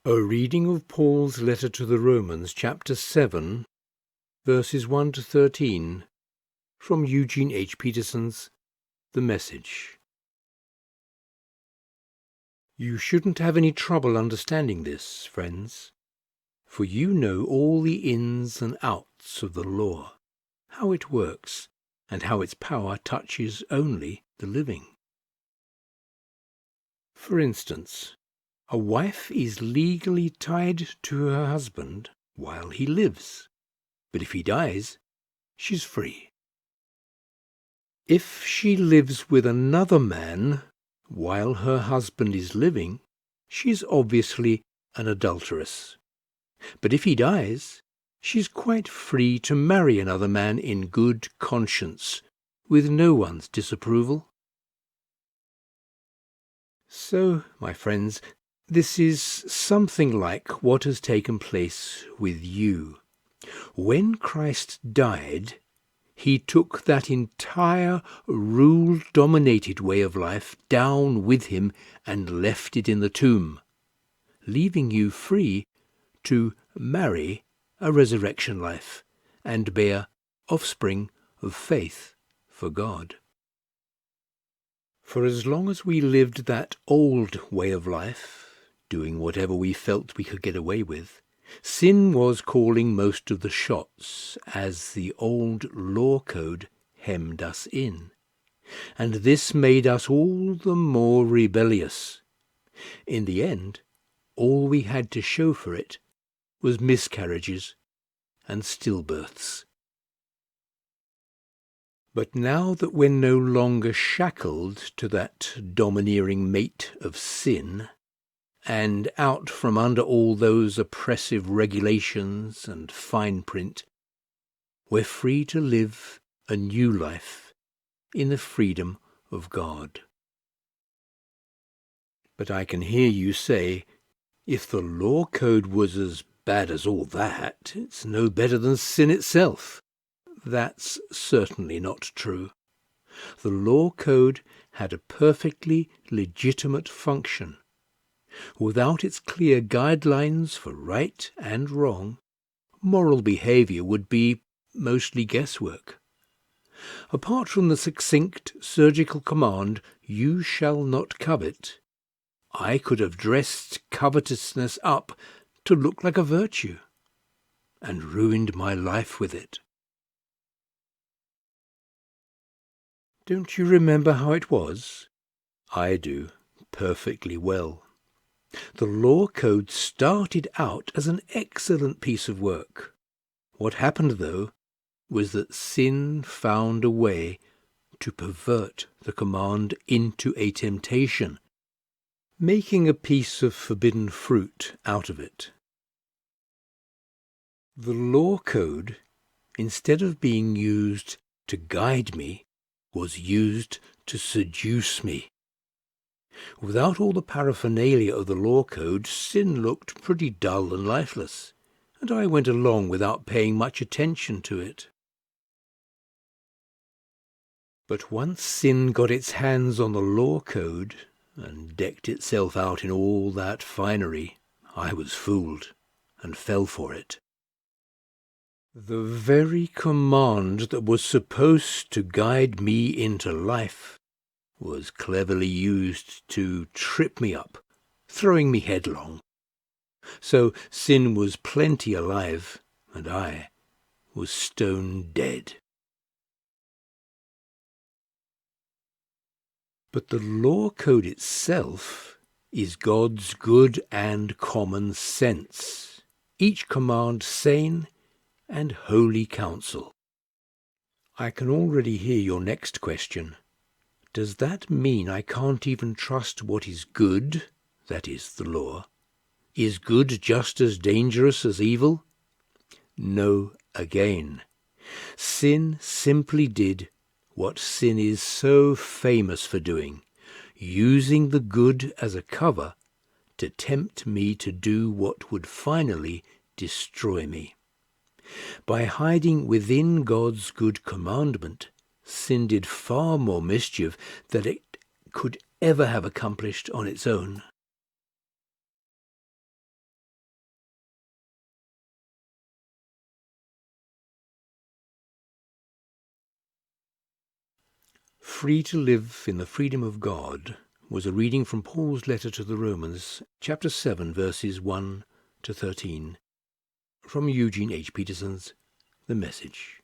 A reading of Paul's letter to the Romans, chapter 7, verses 1 to 13, from Eugene H. Peterson's The Message. You shouldn't have any trouble understanding this, friends, for you know all the ins and outs of the law, how it works, and how its power touches only the living. For instance, a wife is legally tied to her husband while he lives, but if he dies, she's free. If she lives with another man while her husband is living, she's obviously an adulteress. But if he dies, she's quite free to marry another man in good conscience, with no one's disapproval. So, my friends, this is something like what has taken place with you. When Christ died, he took that entire rule-dominated way of life down with him and left it in the tomb, leaving you free to marry a resurrection life and bear offspring of faith for God. For as long as we lived that old way of life, doing whatever we felt we could get away with, sin was calling most of the shots as the old law code hemmed us in. And this made us all the more rebellious. In the end, all we had to show for it was miscarriages and stillbirths. But now that we're no longer shackled to that domineering mate of sin, and out from under all those oppressive regulations and fine print, we're free to live a new life in the freedom of God. But I can hear you say, if the law code was as bad as all that, it's no better than sin itself. That's certainly not true. The law code had a perfectly legitimate function. Without its clear guidelines for right and wrong, moral behavior would be mostly guesswork. Apart from the succinct surgical command, "You shall not covet," I could have dressed covetousness up to look like a virtue, and ruined my life with it. Don't you remember how it was? I do, perfectly well. The law code started out as an excellent piece of work. What happened, though, was that sin found a way to pervert the command into a temptation, making a piece of forbidden fruit out of it. The law code, instead of being used to guide me, was used to seduce me. Without all the paraphernalia of the law code, sin looked pretty dull and lifeless, and I went along without paying much attention to it. But once sin got its hands on the law code and decked itself out in all that finery, I was fooled and fell for it. The very command that was supposed to guide me into life was cleverly used to trip me up, throwing me headlong. So sin was plenty alive, and I was stone dead. But the law code itself is God's good and common sense, each command sane and holy counsel. I can already hear your next question. Does that mean I can't even trust what is good, that is, the law? Is good just as dangerous as evil? No, again. Sin simply did what sin is so famous for doing, using the good as a cover to tempt me to do what would finally destroy me. By hiding within God's good commandment, sin did far more mischief than it could ever have accomplished on its own. Free to live in the freedom of God was a reading from Paul's letter to the Romans, chapter 7, verses 1 to 13, from Eugene H. Peterson's The Message.